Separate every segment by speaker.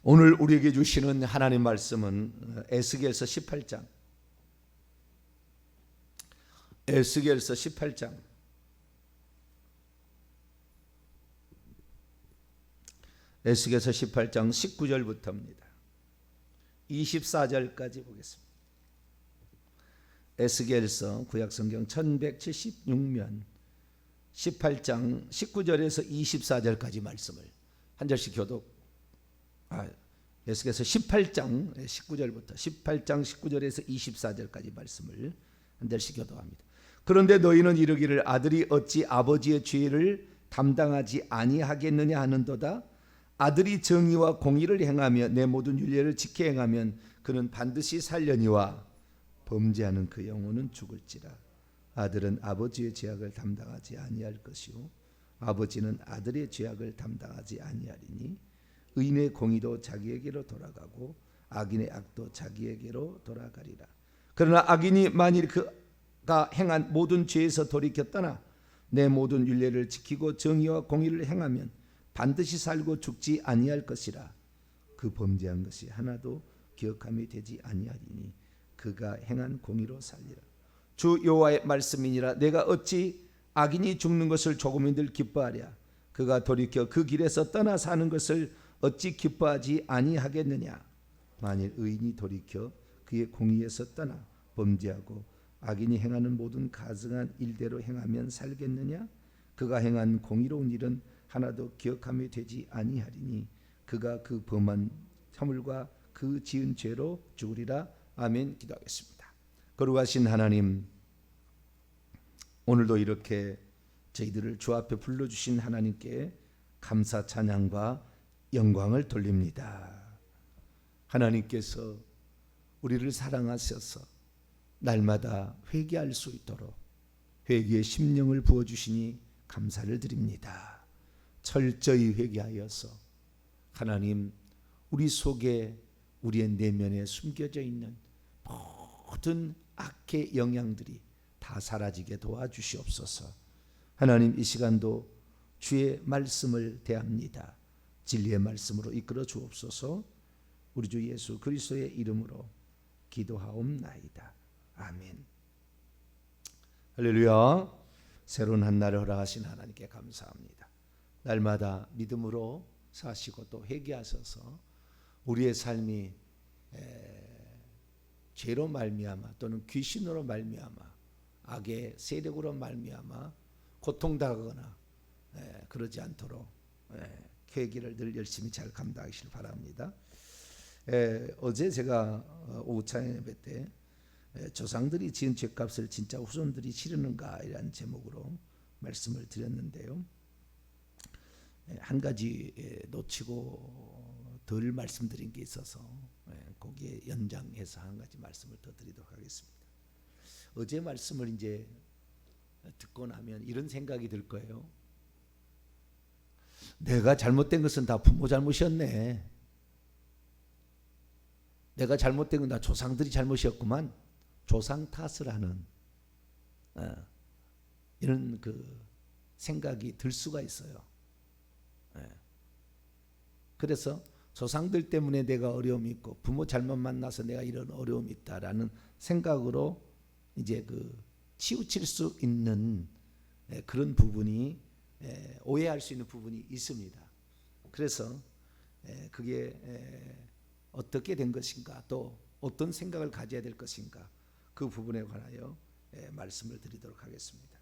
Speaker 1: 오늘 우리에게 주시는 하나님 말씀은 에스겔서 18장. 에스겔서 18장. 에스겔서 18장 19절부터입니다. 24절까지 보겠습니다. 에스겔서 구약성경 1176면 18장 19절에서 24절까지 말씀을 한 절씩 교독. 에스겔서 18장 19절부터 18장 19절에서 24절까지 말씀을 한 절씩 교독합니다. 그런데 너희는 이르기를 아들이 어찌 아버지의 죄를 담당하지 아니하겠느냐 하는도다. 아들이 정의와 공의를 행하며 내 모든 율례를 지켜 행하면 그는 반드시 살려니와 범죄하는 그 영혼은 죽을지라. 아들은 아버지의 죄악을 담당하지 아니할 것이요 아버지는 아들의 죄악을 담당하지 아니하리니 의인의 공의도 자기에게로 돌아가고 악인의 악도 자기에게로 돌아가리라. 그러나 악인이 만일 그가 행한 모든 죄에서 돌이켜 떠나 내 모든 율례를 지키고 정의와 공의를 행하면 반드시 살고 죽지 아니할 것이라. 그 범죄한 것이 하나도 기억함이 되지 아니하리니 그가 행한 공의로 살리라. 주 여호와의 말씀이니라. 내가 어찌 악인이 죽는 것을 조금인들 기뻐하랴. 그가 돌이켜 그 길에서 떠나 사는 것을 어찌 기뻐하지 아니하겠느냐. 만일 의인이 돌이켜 그의 공의에서 떠나 범죄하고 악인이 행하는 모든 가증한 일대로 행하면 살겠느냐. 그가 행한 공의로운 일은 하나도 기억함이 되지 아니하리니 그가 그 범한 허물과 그 지은 죄로 죽으리라. 아멘. 기도하겠습니다. 거룩하신 하나님, 오늘도 이렇게 저희들을 주 앞에 불러주신 하나님께 감사 찬양과 영광을 돌립니다. 하나님께서 우리를 사랑하셔서 날마다 회개할 수 있도록 회개의 심령을 부어주시니 감사를 드립니다. 철저히 회개하여서 하나님, 우리 속에 우리의 내면에 숨겨져 있는 모든 악의 영향들이 다 사라지게 도와주시옵소서. 하나님, 이 시간도 주의 말씀을 대합니다. 진리의 말씀으로 이끌어 주옵소서. 우리 주 예수 그리스도의 이름으로 기도하옵나이다. 아멘. 할렐루야. 새로운 한 날을 허락하신 하나님께 감사합니다. 날마다 믿음으로 사시고 또 회개하셔서 우리의 삶이 죄로 말미암아 또는 귀신으로 말미암아 악의 세력으로 말미암아 고통당하거나 그러지 않도록 회개를 늘 열심히 잘 감당하시길 바랍니다. 어제 제가 오후 찬양 예배 때 조상들이 지은 죄값을 진짜 후손들이 치르는가 이라는 제목으로 말씀을 드렸는데요. 한 가지 놓치고 덜 말씀드린 게 있어서 거기에 연장해서 한 가지 말씀을 더 드리도록 하겠습니다. 어제 말씀을 이제 듣고 나면 이런 생각이 들 거예요. 내가 잘못된 것은 다 부모 잘못이었네. 내가 잘못된 건 다 조상들이 잘못이었구만. 조상 탓을 하는 이런 그 생각이 들 수가 있어요. 그래서 조상들 때문에 내가 어려움이 있고 부모 잘못 만나서 내가 이런 어려움이 있다라는 생각으로 이제 그 치우칠 수 있는 그런 부분이 오해할 수 있는 부분이 있습니다. 그래서 그게 어떻게 된 것인가 또 어떤 생각을 가져야 될 것인가 그 부분에 관하여 말씀을 드리도록 하겠습니다.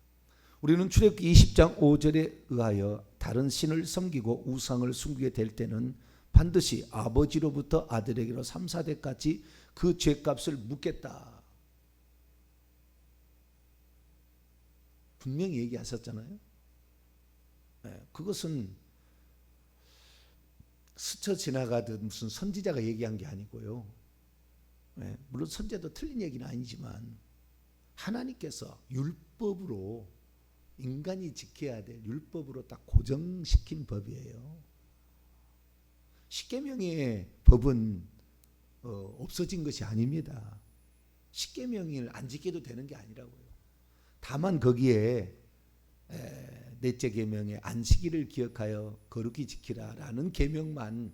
Speaker 1: 우리는 출애굽기 20장 5절에 의하여 다른 신을 섬기고 우상을 숨기게 될 때는 반드시 아버지로부터 아들에게로 3, 4대까지 그 죄값을 묻겠다. 분명히 얘기하셨잖아요. 그것은 스쳐 지나가듯 무슨 선지자가 얘기한 게 아니고요. 물론 선지자도 틀린 얘기는 아니지만 하나님께서 율법으로 인간이 지켜야 될 율법으로 딱 고정시킨 법이에요. 십계명의 법은 없어진 것이 아닙니다. 십계명을 안 지켜도 되는 게 아니라고요. 다만 거기에 넷째 계명의 안식일을 기억하여 거룩히 지키라라는 계명만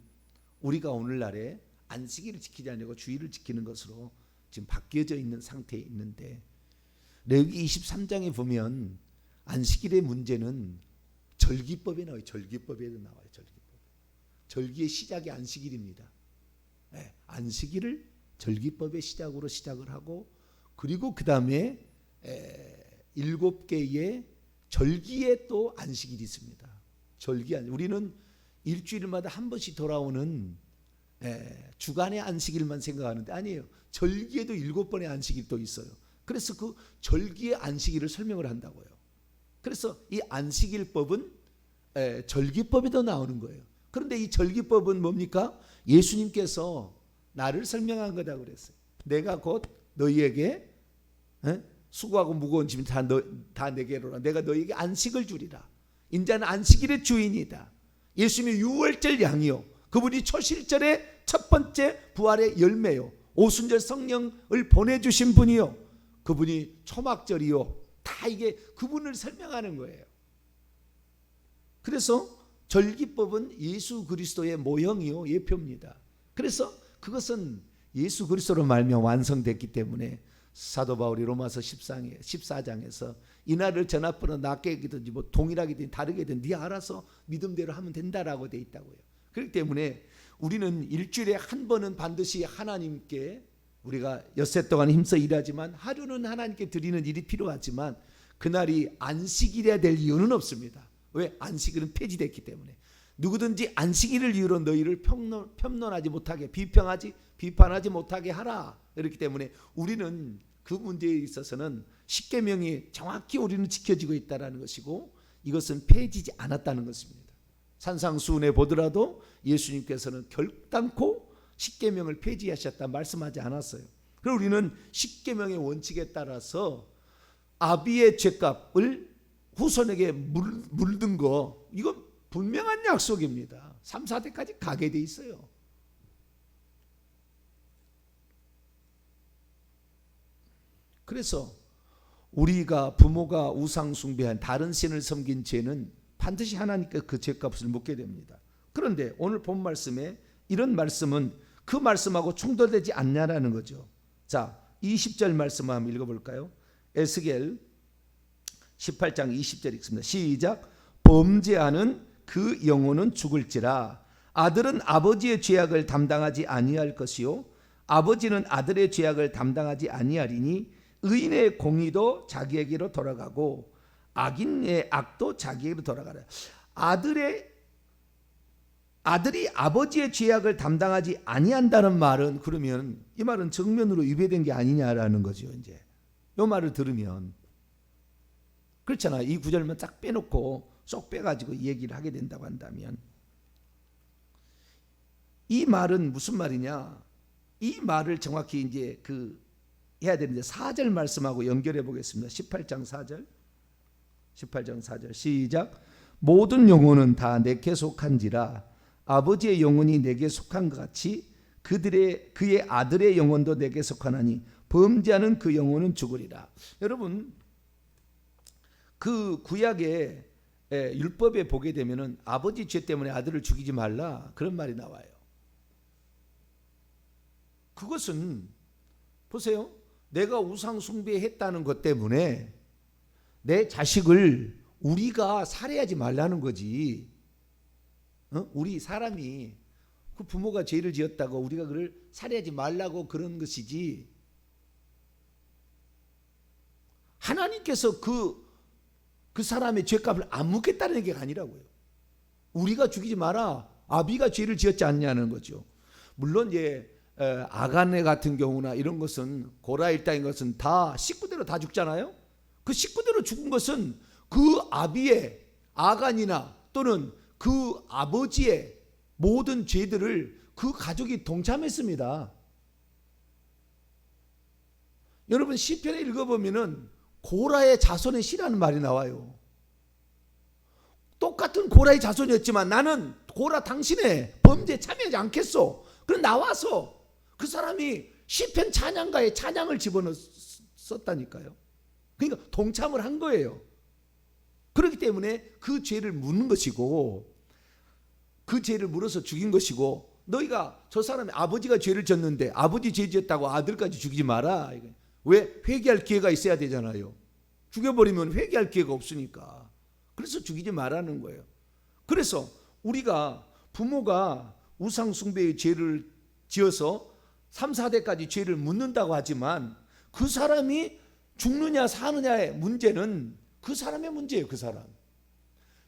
Speaker 1: 우리가 오늘날에 안식일을 지키지 않고 주일을 지키는 것으로 지금 바뀌어져 있는 상태에 있는데, 레위기 23장에 보면 안식일의 문제는 절기법에 나와요. 절기법에도 나와요. 절기의 시작이 안식일입니다. 네, 안식일을 절기법의 시작으로 시작을 하고, 그리고 그 다음에 7개의 절기에 또 안식일이 있습니다. 우리는 일주일마다 한 번씩 돌아오는 주간의 안식일만 생각하는데 아니에요. 절기에도 7번의 안식일이 또 있어요. 그래서 그 절기의 안식일을 설명을 한다고요. 그래서 이 안식일법은 절기법에도 나오는 거예요. 그런데 이 절기법은 뭡니까? 예수님께서 나를 설명한 거다 그랬어요. 내가 곧 너희에게 수고하고 무거운 짐 다 내게로라. 내가 너희에게 안식을 주리라. 인자는 안식일의 주인이다. 예수님이 유월절 양이요, 그분이 초실절의 첫 번째 부활의 열매요, 오순절 성령을 보내주신 분이요, 그분이 초막절이요, 다 이게 그분을 설명하는 거예요. 그래서 절기법은 예수 그리스도의 모형이요, 예표입니다. 그래서 그것은 예수 그리스도로 말미암아 완성됐기 때문에 사도 바울이 로마서 14장에서 이날을 전합번호 낫게든지 뭐 동일하게든 다르게든 네 알아서 믿음대로 하면 된다라고 돼 있다고요. 그렇기 때문에 우리는 일주일에 한 번은 반드시 하나님께 우리가 엿새 동안 힘써 일하지만 하루는 하나님께 드리는 일이 필요하지만 그날이 안식일이어야 될 이유는 없습니다. 왜? 안식일은 폐지됐기 때문에. 누구든지 안식일을 이유로 너희를 편론하지 못하게 비판하지 못하게 하라. 그렇기 때문에 우리는 그 문제에 있어서는 십계명이 정확히 우리는 지켜지고 있다는 것이고, 이것은 폐지지 않았다는 것입니다. 산상수훈에 보더라도 예수님께서는 결단코 십계명을 폐지하셨다 말씀하지 않았어요. 그리고 우리는 십계명의 원칙에 따라서 아비의 죄값을 후손에게 물든 거, 이건 분명한 약속입니다. 3, 4대까지 가게 돼 있어요. 그래서 우리가 부모가 우상 숭배한 다른 신을 섬긴 죄는 반드시 하나님께 그 죄값을 묻게 됩니다. 그런데 오늘 본 말씀에 이런 말씀은 그 말씀하고 충돌되지 않냐라는 거죠. 자, 20절 말씀 한번 읽어볼까요? 에스겔 18장 20절 읽습니다. 시작. 범죄하는 그 영혼은 죽을지라. 아들은 아버지의 죄악을 담당하지 아니할 것이요 아버지는 아들의 죄악을 담당하지 아니하리니 의인의 공의도 자기에게로 돌아가고 악인의 악도 자기에게로 돌아가라. 아들이 아버지의 죄악을 담당하지 아니한다는 말은, 그러면 이 말은 정면으로 위배된 게 아니냐라는 거죠. 이제 이 말을 들으면 그렇잖아. 이 구절만 딱 빼놓고 쏙 빼가지고 얘기를 하게 된다고 한다면, 이 말은 무슨 말이냐? 이 말을 정확히 이제 해야 되는데 4절 말씀하고 연결해 보겠습니다. 18장 4절 시작. 모든 영혼은 다 내게 속한지라. 아버지의 영혼이 내게 속한 것 같이 그의 아들의 영혼도 내게 속하나니 범죄하는 그 영혼은 죽으리라. 여러분, 그 구약의 율법에 보게 되면은 아버지 죄 때문에 아들을 죽이지 말라 그런 말이 나와요. 그것은 보세요. 내가 우상 숭배했다는 것 때문에 내 자식을 우리가 살해하지 말라는 거지. 우리 사람이 그 부모가 죄를 지었다고 우리가 그를 살해하지 말라고 그런 것이지, 하나님께서 그 사람의 죄값을 안 묻겠다는 얘기가 아니라고요. 우리가 죽이지 마라. 아비가 죄를 지었지 않냐는 거죠. 물론 이제 아가네 같은 경우나 이런 것은 고라 일당인 것은 다 식구대로 다 죽잖아요. 그 식구대로 죽은 것은 그 아비의 아간이나 또는 그 아버지의 모든 죄들을 그 가족이 동참했습니다. 여러분 시편에 읽어보면은 고라의 자손의 시라는 말이 나와요. 똑같은 고라의 자손이었지만 나는 고라 당신의 범죄에 참여하지 않겠소. 그럼 나와서 그 사람이 시편 찬양가에 찬양을 집어넣었다니까요. 그러니까 동참을 한 거예요. 그렇기 때문에 그 죄를 묻는 것이고, 그 죄를 물어서 죽인 것이고, 너희가 저 사람이 아버지가 죄를 졌는데 아버지 죄 지었다고 아들까지 죽이지 마라. 왜? 회개할 기회가 있어야 되잖아요. 죽여버리면 회개할 기회가 없으니까. 그래서 죽이지 말라는 거예요. 그래서 우리가 부모가 우상 숭배의 죄를 지어서 3, 4대까지 죄를 묻는다고 하지만 그 사람이 죽느냐 사느냐의 문제는 그 사람의 문제예요. 그 사람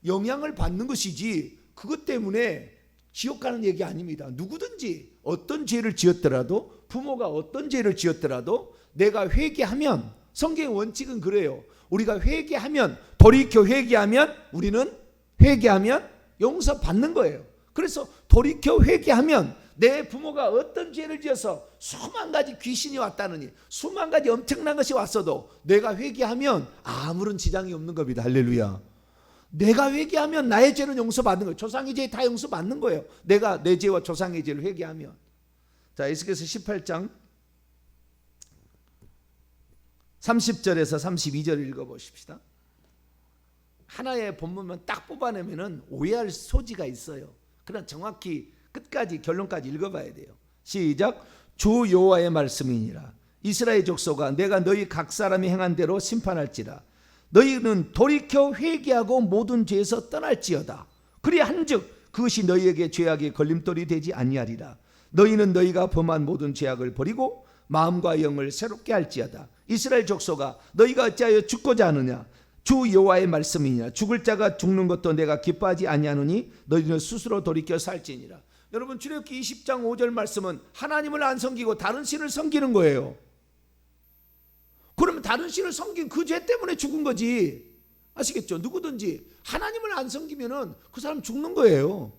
Speaker 1: 영향을 받는 것이지 그것 때문에 지옥 가는 얘기 아닙니다. 누구든지 어떤 죄를 지었더라도, 부모가 어떤 죄를 지었더라도 내가 회개하면, 성경의 원칙은 그래요. 우리가 회개하면, 돌이켜 회개하면, 우리는 회개하면 용서받는 거예요. 그래서 돌이켜 회개하면 내 부모가 어떤 죄를 지어서 수만 가지 귀신이 왔다느니, 수만 가지 엄청난 것이 왔어도 내가 회개하면 아무런 지장이 없는 겁니다. 할렐루야. 내가 회개하면 나의 죄는 용서받는 거예요. 조상의 죄 다 용서받는 거예요. 내가 내 죄와 조상의 죄를 회개하면. 자, 에스겔서 18장 30절에서 32절 읽어보십시다. 하나의 본문만 딱 뽑아내면 오해할 소지가 있어요. 그러나 정확히 끝까지 결론까지 읽어봐야 돼요. 시작. 주 여호와의 말씀이니라. 이스라엘 족속아, 내가 너희 각 사람이 행한 대로 심판할지라. 너희는 돌이켜 회개하고 모든 죄에서 떠날지어다. 그리한즉 그것이 너희에게 죄악의 걸림돌이 되지 아니하리라. 너희는 너희가 범한 모든 죄악을 버리고 마음과 영을 새롭게 할지어다. 이스라엘 족속아, 너희가 어찌하여 죽고자 하느냐? 주 여호와의 말씀이니라. 죽을 자가 죽는 것도 내가 기뻐하지 아니하노니 너희는 스스로 돌이켜 살지니라. 여러분, 출애굽기 20장 5절 말씀은 하나님을 안 섬기고 다른 신을 섬기는 거예요. 그러면 다른 신을 섬긴 그 죄 때문에 죽은 거지. 아시겠죠? 누구든지 하나님을 안 섬기면은 그 사람 죽는 거예요.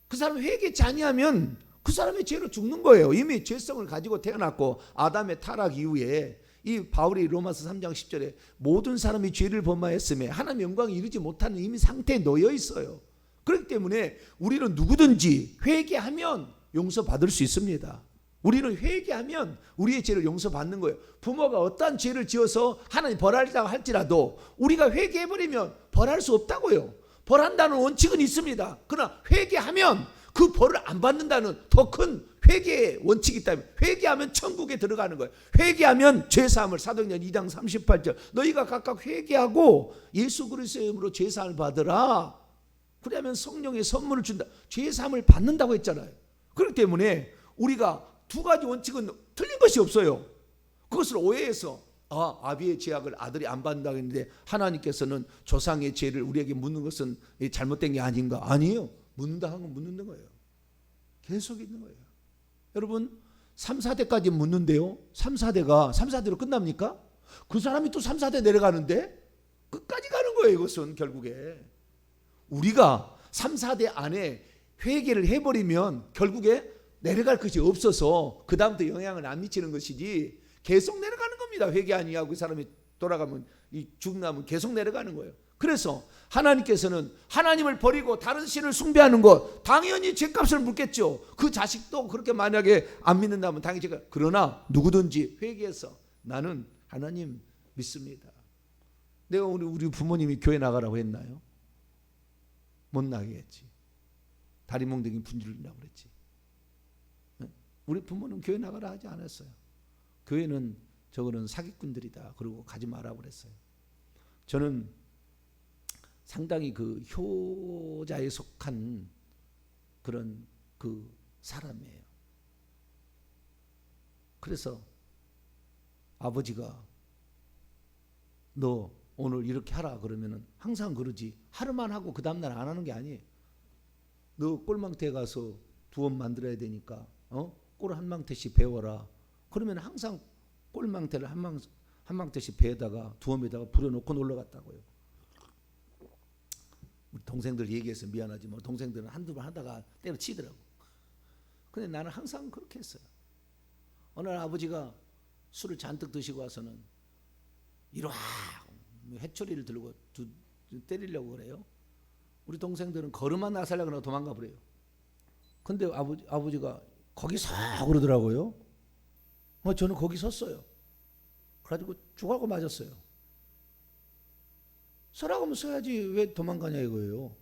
Speaker 1: 그 사람 회개치 아니하면 그 사람의 죄로 죽는 거예요. 이미 죄성을 가지고 태어났고, 아담의 타락 이후에 이 바울이 로마서 3장 10절에 모든 사람이 죄를 범하였음에 하나님의 영광에 이르지 못하는 이미 상태에 놓여 있어요. 그렇기 때문에 우리는 누구든지 회개하면 용서받을 수 있습니다. 우리는 회개하면 우리의 죄를 용서받는 거예요. 부모가 어떠한 죄를 지어서 하나님 벌하리라고 할지라도 우리가 회개해버리면 벌할 수 없다고요. 벌한다는 원칙은 있습니다. 그러나 회개하면 그 벌을 안 받는다는 더 큰 회개의 원칙이 있다면, 회개하면 천국에 들어가는 거예요. 회개하면 죄사함을, 사도행전 2장 38절 너희가 각각 회개하고 예수 그리스도의 이름으로 죄사함을 받으라. 그러면 성령의 선물을 준다. 죄사함을 받는다고 했잖아요. 그렇기 때문에 우리가 두 가지 원칙은 틀린 것이 없어요. 그것을 오해해서 아비의 죄악을 아들이 안 받는다고 했는데 하나님께서는 조상의 죄를 우리에게 묻는 것은 잘못된 게 아닌가? 아니에요. 묻는다 하는 건 묻는 거예요. 계속 있는 거예요. 여러분, 3, 4대까지 묻는데요. 3, 4대로 끝납니까? 그 사람이 또 3, 4대 내려가는데 끝까지 가는 거예요. 이것은 결국에 우리가 3, 4대 안에 회개를 해버리면 결국에 내려갈 것이 없어서 그 다음부터 영향을 안 미치는 것이지 계속 내려가는 겁니다. 회개 아니하고 그 사람이 돌아가면, 이 죽나면 계속 내려가는 거예요. 그래서 하나님께서는 하나님을 버리고 다른 신을 숭배하는 것, 당연히 죄값을 물겠죠. 그 자식도 그렇게 만약에 안 믿는다면 당연히 죄값. 그러나 누구든지 회개해서 나는 하나님 믿습니다. 내가 우리 부모님이 교회 나가라고 했나요? 못 나게 했지. 다리 몽둥이 분질린다고 그랬지. 우리 부모는 교회 나가라 하지 않았어요. 교회는 저거는 사기꾼들이다. 그리고 가지 마라고 그랬어요. 저는 상당히 그 효자에 속한 그런 그 사람이에요. 그래서 아버지가 너 오늘 이렇게 하라 그러면은 항상 그러지. 하루만 하고 그 다음날 안 하는 게 아니에요. 너 꼴망터에 가서 두원 만들어야 되니까 꼴 한 망태씩 배워라. 그러면 항상 꼴망태를 한 망태씩 배에다가 두엄에다가 불어놓고 놀러 갔다고요. 우리 동생들 얘기해서 미안하지만 동생들은 한두 번 하다가 때려치더라고. 근데 나는 항상 그렇게 했어요. 어느 날 아버지가 술을 잔뜩 드시고 와서는 이리 와 해초리를 들고 때리려고 그래요. 우리 동생들은 걸음만 나서려고 그러고 도망가 버려요. 근데 아버지가 거기 서 그러더라고요. 저는 거기 섰어요. 그래가지고 죽하고 맞았어요. 서라고 하면 서야지 왜 도망가냐 이거예요.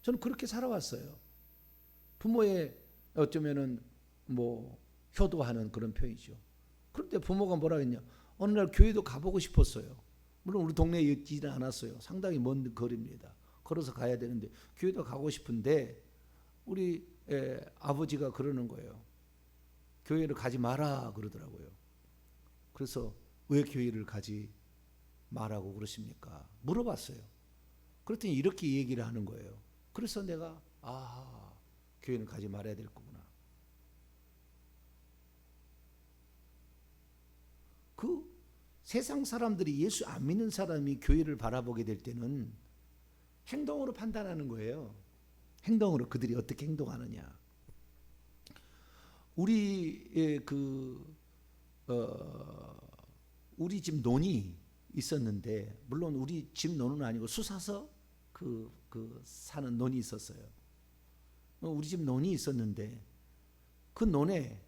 Speaker 1: 저는 그렇게 살아왔어요. 부모의 어쩌면은 뭐 효도하는 그런 편이죠. 그런데 부모가 뭐라 했냐? 어느 날 교회도 가보고 싶었어요. 물론 우리 동네에 있지는 않았어요. 상당히 먼 거리입니다. 걸어서 가야 되는데 교회도 가고 싶은데 우리 아버지가 그러는 거예요. 교회를 가지 마라 그러더라고요. 그래서 왜 교회를 가지 마라고 그러십니까? 물어봤어요. 그랬더니 이렇게 얘기를 하는 거예요. 그래서 내가 교회는 가지 말아야 될 거구나. 그 세상 사람들이 예수 안 믿는 사람이 교회를 바라보게 될 때는 행동으로 판단하는 거예요. 행동으로 그들이 어떻게 행동하느냐. 우리 우리 집 논이 있었는데, 물론 우리 집 논은 아니고 수사서 사는 논이 있었어요. 우리 집 논이 있었는데 그 논에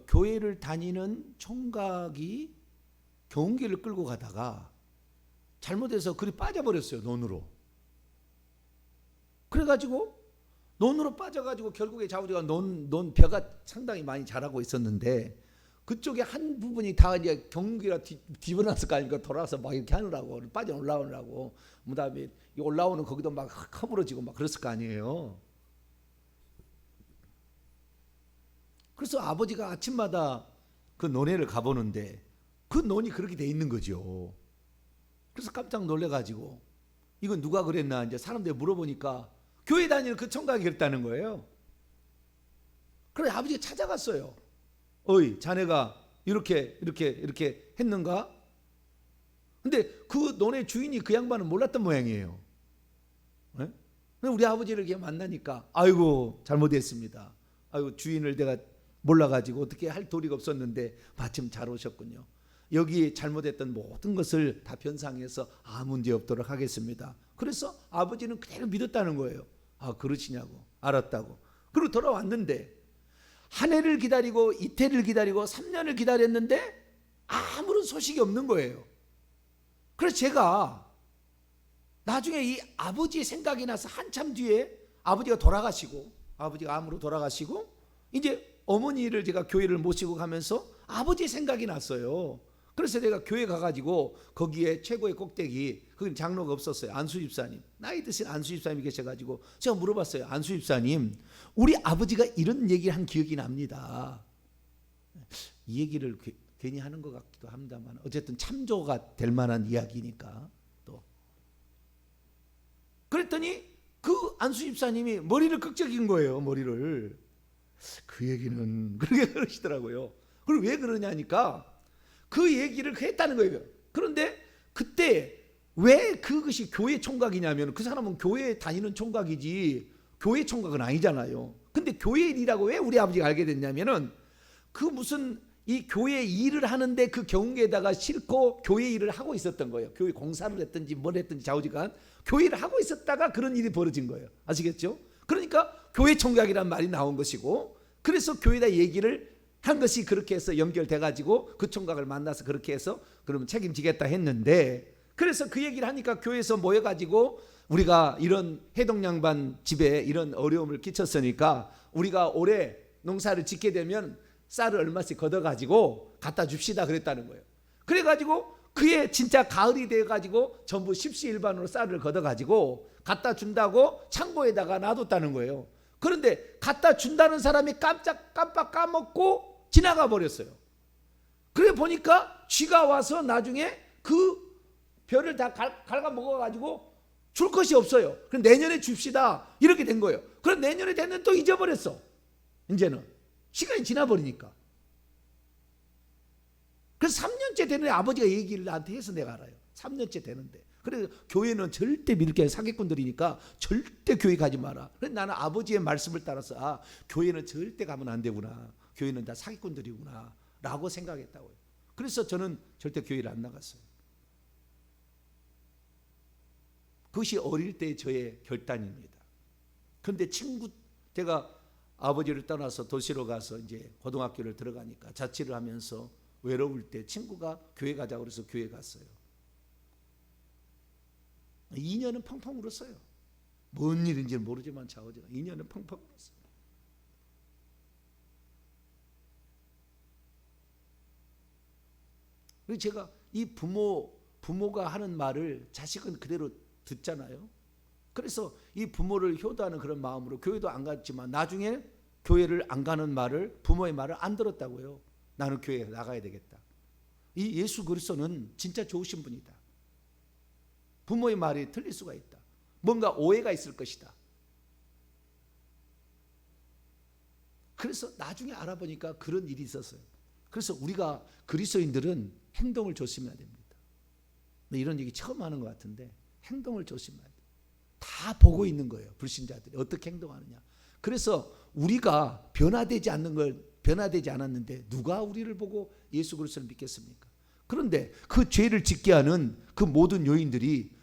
Speaker 1: 교회를 다니는 총각이 경운기를 끌고 가다가 잘못해서 그리 빠져버렸어요. 논으로. 그래가지고 논으로 빠져가지고 결국에 자우리가 논 벼가 상당히 많이 자라고 있었는데 그쪽에 한 부분이 다 이제 경운기가 뒤집어놨을 거 아닙니까? 돌아서 막 이렇게 하느라고 빠져 올라오느라고 그다음에 올라오는 거기도 막 허물어지고 막 그랬을 거 아니에요. 그래서 아버지가 아침마다 그 논에를 가보는데 그 논이 그렇게 돼 있는 거죠. 그래서 깜짝 놀래가지고 이건 누가 그랬나 이제 사람들이 물어보니까 교회 다니는 그 총각이 그랬다는 거예요. 그래서 아버지가 찾아갔어요. 어이, 자네가 이렇게 했는가? 근데 그 논의 주인이 그 양반은 몰랐던 모양이에요. 네? 우리 아버지를 이렇게 만나니까 아이고 잘못했습니다. 아이고 주인을 내가 몰라가지고 어떻게 할 도리가 없었는데 마침 잘 오셨군요. 여기 잘못했던 모든 것을 다 변상해서 문제 없도록 하겠습니다. 그래서 아버지는 그대로 믿었다는 거예요. 그러시냐고. 알았다고. 그리고 돌아왔는데 한 해를 기다리고 이태를 기다리고 3년을 기다렸는데 아무런 소식이 없는 거예요. 그래서 제가 나중에 이 아버지의 생각이 나서 한참 뒤에 아버지가 암으로 돌아가시고 이제 어머니를 제가 교회를 모시고 가면서 아버지의 생각이 났어요. 그래서 내가 교회 가가지고 거기에 최고의 꼭대기, 거기 장로가 없었어요. 안수 집사님, 나이 드신 안수 집사님이 계셔가지고 제가 물어봤어요. 안수 집사님, 우리 아버지가 이런 얘기를 한 기억이 납니다. 이 얘기를 괜히 하는 것 같기도 합니다만 어쨌든 참조가 될 만한 이야기니까 또 그랬더니 그 안수 집사님이 머리를 끄적인 거예요. 머리를. 그 얘기는 그렇게 그러시더라고요. 그리고 왜 그러냐니까 그 얘기를 했다는 거예요. 그런데 그때 왜 그것이 교회 총각이냐면 그 사람은 교회에 다니는 총각이지 교회 총각은 아니잖아요. 근데 교회 일이라고 왜 우리 아버지가 알게 됐냐면은 그 무슨 이 교회 일을 하는데 그 경계에다가 싣고 교회 일을 하고 있었던 거예요. 교회 공사를 했든지 뭘 했든지 좌우지간 교회 일을 하고 있었다가 그런 일이 벌어진 거예요. 아시겠죠? 그러니까 교회 총각이란 말이 나온 것이고 그래서 교회에다 얘기를 한 것이 그렇게 해서 연결돼 가지고 그 총각을 만나서 그렇게 해서 그러면 책임지겠다 했는데 그래서 그 얘기를 하니까 교회에서 모여 가지고 우리가 이런 해동양반 집에 이런 어려움을 끼쳤으니까 우리가 올해 농사를 짓게 되면 쌀을 얼마씩 걷어 가지고 갖다 줍시다 그랬다는 거예요. 그래 가지고 그해 진짜 가을이 돼 가지고 전부 십시일반으로 쌀을 걷어 가지고 갖다 준다고 창고에다가 놔뒀다는 거예요. 그런데 갖다 준다는 사람이 깜빡 까먹고 지나가 버렸어요. 그래 보니까 쥐가 와서 나중에 그 벼를 다 갉아 먹어가지고 줄 것이 없어요. 그럼 내년에 줍시다 이렇게 된 거예요. 그럼 내년에 됐는데 또 잊어버렸어. 이제는 시간이 지나버리니까. 그래서 3년째 되는데 아버지가 얘기를 나한테 해서 내가 알아요. 3년째 되는데. 그래서 교회는 절대 이렇게 사기꾼들이니까 절대 교회 가지 마라. 그래서 나는 아버지의 말씀을 따라서 교회는 절대 가면 안 되구나. 교회는 다 사기꾼들이구나 라고 생각했다고요. 그래서 저는 절대 교회를 안 나갔어요. 그것이 어릴 때 저의 결단입니다. 그런데 제가 아버지를 떠나서 도시로 가서 이제 고등학교를 들어가니까 자취를 하면서 외로울 때 친구가 교회 가자고 그래서 교회 갔어요. 2년은 펑펑 울었어요. 뭔 일인지는 모르지만 좌우지가 인연은 펑펑 울었어요. 그래서 제가 이 부모가 하는 말을 자식은 그대로 듣잖아요. 그래서 이 부모를 효도하는 그런 마음으로 교회도 안 갔지만 나중에 교회를 안 가는 말을, 부모의 말을 안 들었다고요. 나는 교회에 나가야 되겠다. 이 예수 그리스도는 진짜 좋으신 분이다. 부모의 말이 틀릴 수가 있다. 뭔가 오해가 있을 것이다. 그래서 나중에 알아보니까 그런 일이 있었어요. 그래서 우리가 그리스도인들은 행동을 조심해야 됩니다. 이런 얘기 처음 하는 것 같은데 행동을 조심해야 돼요. 다 보고 있는 거예요. 불신자들이 어떻게 행동하느냐. 그래서 우리가 변화되지 않았는데 누가 우리를 보고 예수 그리스도를 믿겠습니까? 그런데 그 죄를 짓게 하는 그 모든 요인들이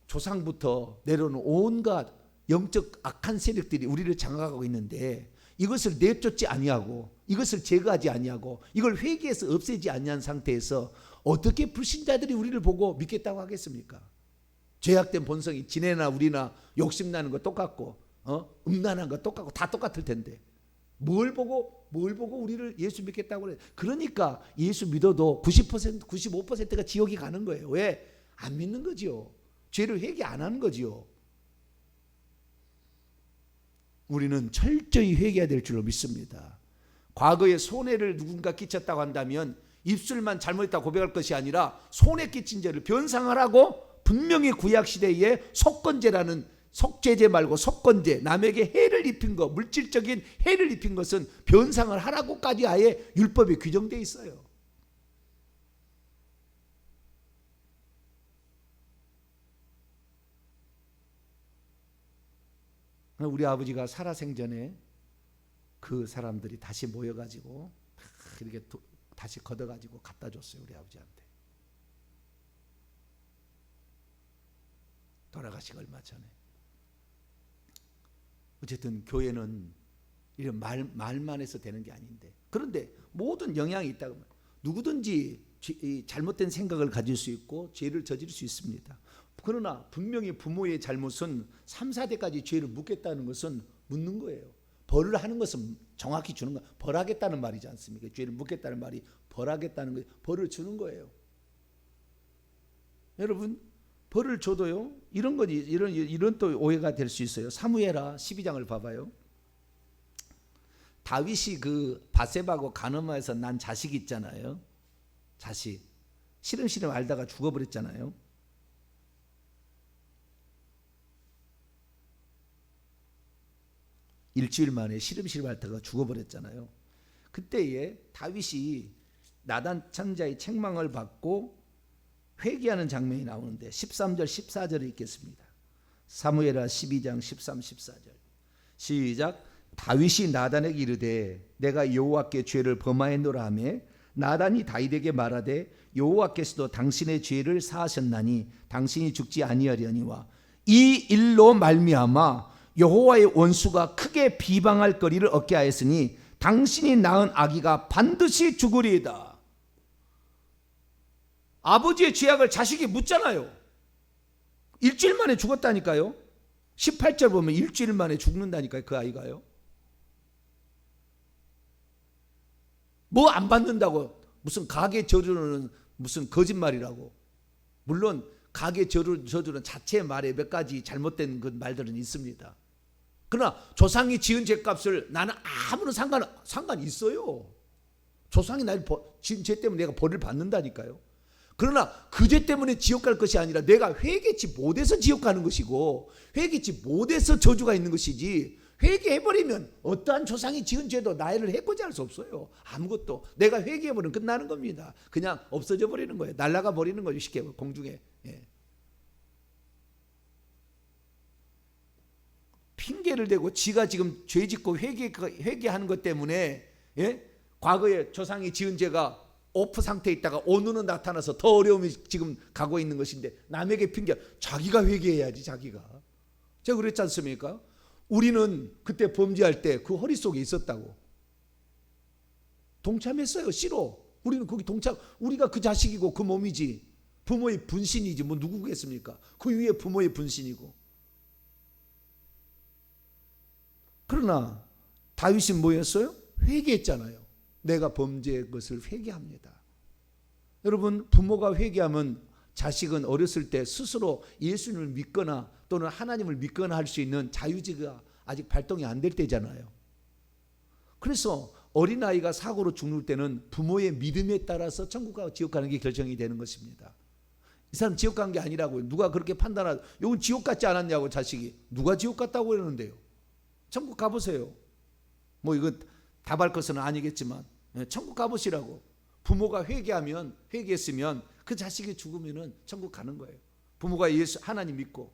Speaker 1: 조상부터 내려오는 온갖 영적 악한 세력들이 우리를 장악하고 있는데 이것을 내쫓지 아니하고 이것을 제거하지 아니하고 이걸 회개해서 없애지 아니한 상태에서 어떻게 불신자들이 우리를 보고 믿겠다고 하겠습니까? 죄악된 본성이 지네나 우리나 욕심나는 거 똑같고 음란한 거 똑같고 다 똑같을 텐데 뭘 보고 우리를 예수 믿겠다고 그래. 그러니까 예수 믿어도 90% 95%가 지옥이 가는 거예요. 왜? 안 믿는 거지요. 죄를 회개 안 하는 거지요. 우리는 철저히 회개해야 될 줄로 믿습니다. 과거에 손해를 누군가 끼쳤다고 한다면 입술만 잘못했다고 고백할 것이 아니라 손해 끼친 죄를 변상하라고 분명히 구약시대에 속건죄라는, 속죄죄 말고 속건죄, 남에게 해를 입힌 것, 물질적인 해를 입힌 것은 변상을 하라고까지 아예 율법에 규정되어 있어요. 우리 아버지가 살아생전에 그 사람들이 다시 모여가지고 이렇게 다시 걷어가지고 갖다 줬어요. 우리 아버지한테. 돌아가시기 얼마 전에. 어쨌든 교회는 이런 말만 해서 되는 게 아닌데, 그런데 모든 영향이 있다고 하면 누구든지 잘못된 생각을 가질 수 있고 죄를 저지를 수 있습니다. 그러나 분명히 부모의 잘못은 3, 4대까지 죄를 묻겠다는 것은 묻는 거예요. 벌을 하는 것은 정확히 주는 거예요. 벌하겠다는 말이지 않습니까? 죄를 묻겠다는 말이 벌하겠다는 거예요. 벌을 주는 거예요. 여러분, 벌을 줘도요, 이런 거지, 이런 또 오해가 될 수 있어요. 사무엘하 12장을 봐봐요. 다윗이 그 바세바하고 가늠하여서 난 자식 있잖아요. 자식. 시름시름 알다가 죽어버렸잖아요. 일주일 만에 시름시름 앓다가 죽어버렸잖아요. 그때에 다윗이 나단 천자의 책망을 받고 회개하는 장면이 나오는데 13절 14절을 읽겠습니다. 사무엘하 12장 13, 14절 시작. 다윗이 나단에게 이르되 내가 여호와께 죄를 범하였노라 하며 나단이 다윗에게 말하되 여호와께서도 당신의 죄를 사하셨나니 당신이 죽지 아니하려니와 이 일로 말미암아 여호와의 원수가 크게 비방할 거리를 얻게 하였으니 당신이 낳은 아기가 반드시 죽으리이다. 아버지의 죄악을 자식이 묻잖아요. 일주일 만에 죽었다니까요. 18절 보면 일주일 만에 죽는다니까요. 그 아이가요. 뭐 안 받는다고 무슨 가계 저주는 무슨 거짓말이라고. 물론 가계 저주는 자체의 말에 몇 가지 잘못된 그 말들은 있습니다. 그러나 조상이 지은 죄값을 나는 아무런 상관 있어요. 조상이 날 지은 죄 때문에 내가 벌을 받는다니까요. 그러나 그 죄 때문에 지옥 갈 것이 아니라 내가 회개치 못해서 지옥 가는 것이고 회개치 못해서 저주가 있는 것이지, 회개해버리면 어떠한 조상이 지은 죄도 나를 해코지 할 수 없어요. 아무것도. 내가 회개해버리면 끝나는 겁니다. 그냥 없어져 버리는 거예요. 날아가 버리는 거예요. 쉽게 공중에. 예. 핑계를 대고 지가 지금 죄 짓고 회개하는 것 때문에, 예? 과거에 조상이 지은 죄가 오프 상태에 있다가 오늘은 나타나서 더 어려움이 지금 가고 있는 것인데 남에게 핑계, 자기가 회개해야지. 자기가. 제가 그랬지 않습니까? 우리는 그때 범죄할 때 그 허리 속에 있었다고. 동참했어요. 싫어. 우리는 거기 우리가 그 자식이고 그 몸이지. 부모의 분신이지 뭐 누구겠습니까? 그 위에 부모의 분신이고. 그러나 다윗이 뭐였어요? 회개했잖아요. 내가 범죄한 것을 회개합니다. 여러분, 부모가 회개하면 자식은 어렸을 때 스스로 예수님을 믿거나 또는 하나님을 믿거나 할 수 있는 자유지가 아직 발동이 안 될 때잖아요. 그래서 어린아이가 사고로 죽을 때는 부모의 믿음에 따라서 천국 가고 지옥 가는 게 결정이 되는 것입니다. 이 사람 지옥 간 게 아니라고요. 누가 그렇게 판단하고 이건 지옥 같지 않았냐고 자식이. 누가 지옥 같다고 그러는데요. 천국 가보세요. 뭐 이거 답할 것은 아니겠지만 천국 가보시라고. 부모가 회개했으면 그 자식이 죽으면 천국 가는 거예요. 부모가 예수 하나님 믿고.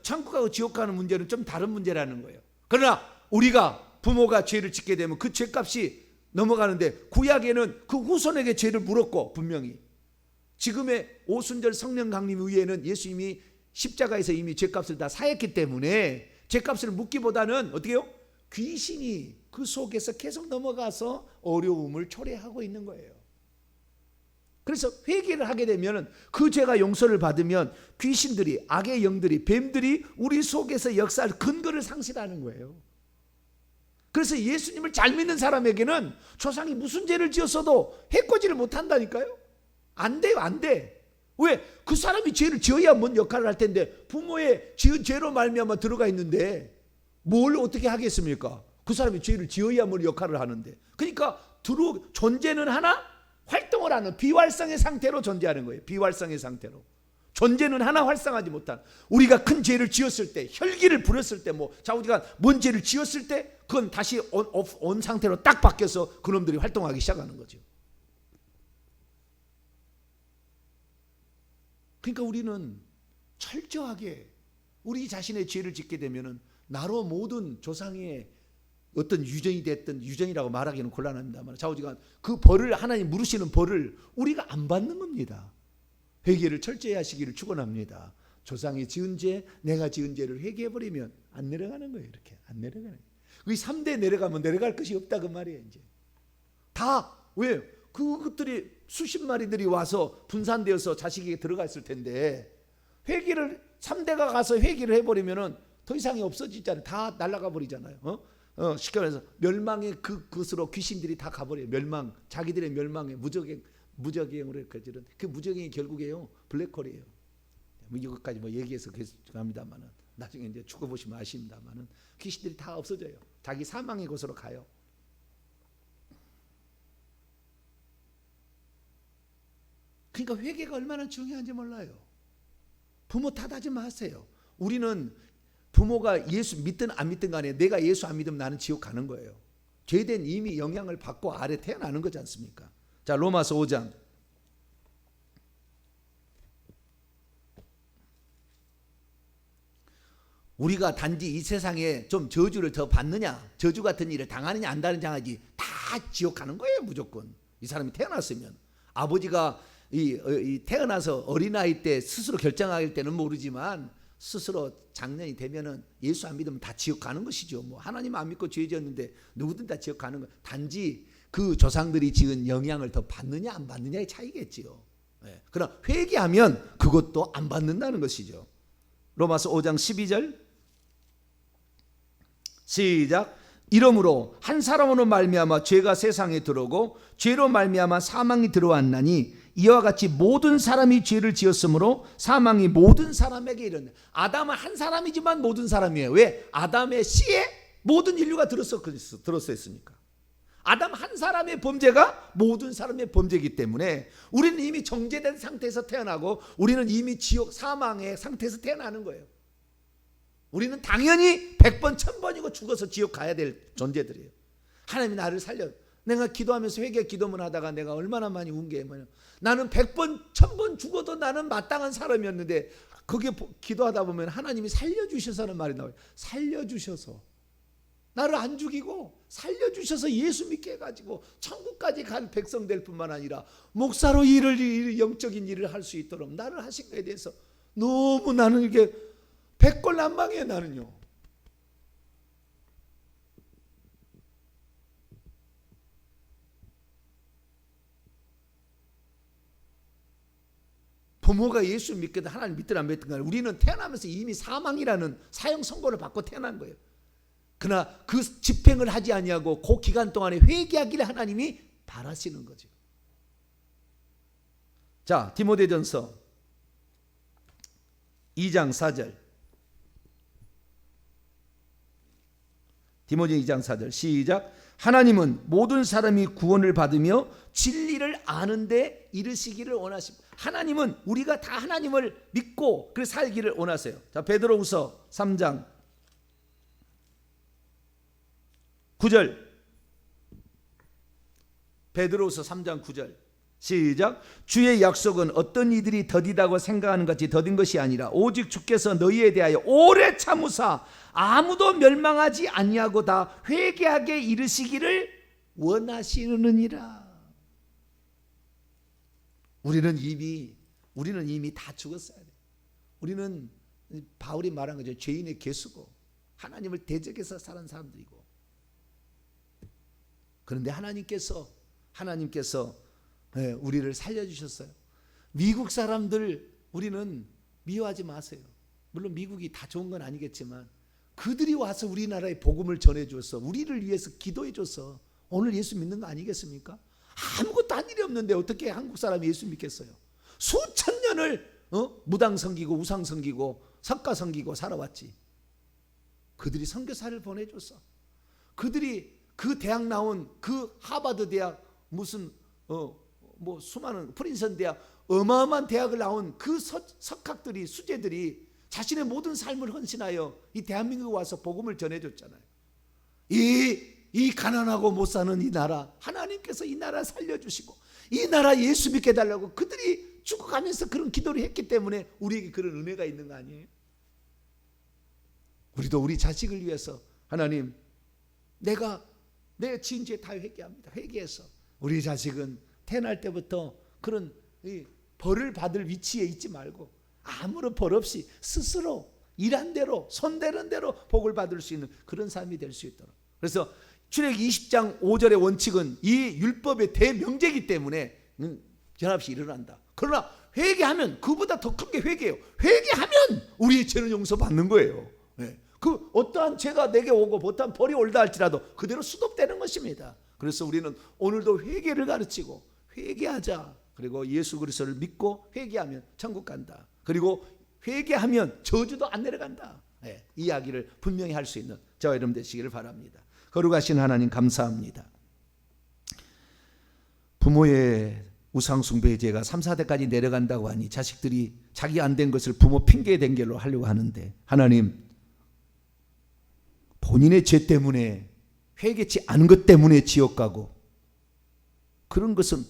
Speaker 1: 천국 가고 지옥 가는 문제는 좀 다른 문제라는 거예요. 그러나 우리가 부모가 죄를 짓게 되면 그 죄값이 넘어가는데 구약에는 그 후손에게 죄를 물었고 분명히 지금의 오순절 성령 강림 위에는 예수님이 십자가에서 이미 죄값을 다 사했기 때문에 죄값을 묻기보다는 어떻게 해요? 귀신이 그 속에서 계속 넘어가서 어려움을 초래하고 있는 거예요. 그래서 회개를 하게 되면 그 죄가 용서를 받으면 귀신들이, 악의 영들이, 뱀들이 우리 속에서 역사할 근거를 상실하는 거예요. 그래서 예수님을 잘 믿는 사람에게는 조상이 무슨 죄를 지었어도 해코지를 못한다니까요. 안 돼요, 안 돼. 왜? 그 사람이 죄를 지어야 뭔 역할을 할 텐데 부모의 지은 죄로 말미암아 들어가 있는데 뭘 어떻게 하겠습니까? 그 사람이 죄를 지어야 뭘 역할을 하는데. 그러니까 존재는 하나, 활동을 하는 비활성의 상태로 존재하는 거예요. 비활성의 상태로. 존재는 하나 활성하지 못한. 우리가 큰 죄를 지었을 때, 혈기를 부렸을 때, 우리가 뭔 죄를 지었을 때 그건 다시 온 상태로 딱 바뀌어서 그놈들이 활동하기 시작하는 거죠. 그러니까 우리는 철저하게 우리 자신의 죄를 짓게 되면은 나로 모든 조상의 어떤 유전이 됐든, 유전이라고 말하기는 곤란합니다만 좌우지간 그 벌을, 하나님 물으시는 벌을 우리가 안 받는 겁니다. 회개를 철저히 하시기를 축원합니다. 조상이 지은 죄, 내가 지은 죄를 회개해버리면 안 내려가는 거예요. 이렇게 안 내려가는 거예요. 그 3대 내려가면 내려갈 것이 없다 그 말이에요. 이제 다 왜? 그것들이 수십 마리들이 와서 분산되어서 자식에게 들어갔을 텐데 회개를 3대가 가서 회개를 해버리면은 더 이상이 없어지잖아요. 다 날아가 버리잖아요. 쉽게 말해서 멸망의 그것으로 귀신들이 다 가버려요. 멸망, 자기들의 멸망에 무적행으로 이끌어지는 그 무적행이 결국에요 블랙홀이에요. 이것까지 얘기해서 계속 합니다만은 나중에 이제 죽어보시면 아십니다만은 귀신들이 다 없어져요. 자기 사망의 곳으로 가요. 그러니까 회개가 얼마나 중요한지 몰라요. 부모 탓하지 마세요. 우리는 부모가 예수 믿든 안 믿든 간에 내가 예수 안 믿으면 나는 지옥 가는 거예요. 죄된 이미 영향을 받고 아래 태어나는 거지 않습니까? 자, 로마서 5장 우리가 단지 이 세상에 좀 저주를 더 받느냐, 저주 같은 일을 당하느냐 안 당하느냐지 다 지옥 가는 거예요. 무조건 이 사람이 태어났으면. 아버지가 태어나서 어린아이 때 스스로 결정할 때는 모르지만 스스로 장년이 되면은 예수 안 믿으면 다 지옥 가는 것이죠. 하나님 안 믿고 죄 지었는데 누구든 다 지옥 가는 거. 단지 그 조상들이 지은 영향을 더 받느냐 안 받느냐의 차이겠지요. 그러나 회개하면 그것도 안 받는다는 것이죠. 로마서 5장 12절 시작. 이러므로 한 사람으로 말미암아 죄가 세상에 들어오고 죄로 말미암아 사망이 들어왔나니 이와 같이 모든 사람이 죄를 지었으므로 사망이 모든 사람에게 이르는. 아담은 한 사람이지만 모든 사람이에요. 왜? 아담의 씨에 모든 인류가 들었었으니까. 아담 한 사람의 범죄가 모든 사람의 범죄이기 때문에 우리는 이미 정죄된 상태에서 태어나고 우리는 이미 지옥 사망의 상태에서 태어나는 거예요. 우리는 당연히 100번 1000번이고 죽어서 지옥 가야 될 존재들이에요. 하나님이 나를 살려. 내가 기도하면서 회개 기도만 하다가 내가 얼마나 많이 운 게 뭐냐. 나는 100번 1000번 죽어도 나는 마땅한 사람이었는데 그게 기도하다 보면 하나님이 살려주셔서는 말이 나와요. 살려주셔서 나를 안 죽이고 살려주셔서 예수 믿게 해가지고 천국까지 간 백성 될 뿐만 아니라 목사로 영적인 일을 할 수 있도록 나를 하신 거에 대해서 너무 나는 이게 백골난방이에요. 나는요. 부모가 예수 믿거든 하나님 믿든 안 믿든 간에 우리는 태어나면서 이미 사망이라는 사형 선고를 받고 태어난 거예요. 그러나 그 집행을 하지 아니하고 그 기간 동안에 회개하기를 하나님이 바라시는 거죠. 자, 디모데전서 2장 4절. 디모데 2장 4절 시작. 하나님은 모든 사람이 구원을 받으며 진리를 아는데 이르시기를 원하십니다. 하나님은 우리가 다 하나님을 믿고 그 살기를 원하세요. 자, 베드로후서 3장 9절. 베드로후서 3장 9절 시작. 주의 약속은 어떤 이들이 더디다고 생각하는 같이 더딘 것이 아니라 오직 주께서 너희에 대하여 오래 참으사 아무도 멸망하지 아니하고 다 회개하게 이르시기를 원하시느니라. 우리는 이미 다 죽었어야 돼. 우리는 바울이 말한 거죠. 죄인의 개수고 하나님을 대적해서 사는 사람들이고. 그런데 하나님께서 우리를 살려주셨어요. 미국 사람들 우리는 미워하지 마세요. 물론 미국이 다 좋은 건 아니겠지만 그들이 와서 우리나라에 복음을 전해줘서 우리를 위해서 기도해줘서 오늘 예수 믿는 거 아니겠습니까? 아무것도 한 일이 없는데 어떻게 한국 사람이 예수 믿겠어요? 수천 년을 무당 섬기고 우상 섬기고 석가 섬기고 살아왔지. 그들이 선교사를 보내줘서 그들이 그 대학 나온 그 하버드 대학 무슨 수많은 프린스턴 대학 어마어마한 대학을 나온 그 석학들이 수재들이 자신의 모든 삶을 헌신하여 이 대한민국에 와서 복음을 전해줬잖아요. 이 가난하고 못 사는 이 나라 하나님께서 이 나라 살려주시고 이 나라 예수 믿게 해달라고 그들이 죽어가면서 그런 기도를 했기 때문에 우리에게 그런 은혜가 있는 거 아니에요? 우리도 우리 자식을 위해서 하나님 내가 내 지은 죄 다 회개합니다. 회개해서 우리 자식은 태어날 때부터 그런 벌을 받을 위치에 있지 말고 아무런 벌 없이 스스로 일한 대로 손대는 대로 복을 받을 수 있는 그런 삶이 될 수 있도록. 그래서 출애굽기 20장 5절의 원칙은 이 율법의 대명제이기 때문에 변함없이 일어난다. 그러나 회개하면 그보다 더 큰 게 회개예요. 회개하면 우리의 죄는 용서받는 거예요. 네. 그 어떠한 죄가 내게 오고 어떠한 벌이 올다 할지라도 그대로 수독되는 것입니다. 그래서 우리는 오늘도 회개를 가르치고 회개하자. 그리고 예수 그리스도를 믿고 회개하면 천국 간다. 그리고 회개하면 저주도 안 내려간다. 네, 이 이야기를 분명히 할 수 있는 저와 여러분 되시기를 바랍니다. 거룩하신 하나님 감사합니다. 부모의 우상숭배의 죄가 3, 4대까지 내려간다고 하니 자식들이 자기 안 된 것을 부모 핑계에 댄 길로 하려고 하는데 하나님 본인의 죄 때문에 회개치 않은 것 때문에 지옥 가고 그런 것은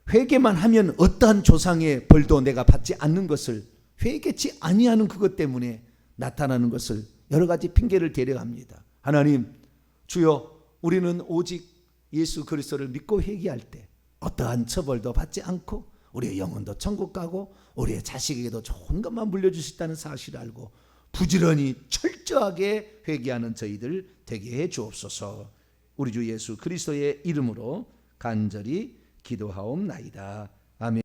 Speaker 1: 회개만 하면 어떠한 조상의 벌도 내가 받지 않는 것을 회개치 아니하는 그것 때문에 나타나는 것을 여러 가지 핑계를 대려합니다. 하나님 주여 우리는 오직 예수 그리스도를 믿고 회개할 때 어떠한 처벌도 받지 않고 우리의 영혼도 천국 가고 우리의 자식에게도 좋은 것만 물려줄 수 있다는 사실을 알고 부지런히 철저하게 회개하는 저희들 되게 해 주옵소서. 우리 주 예수 그리스도의 이름으로 간절히 기도하옵나이다.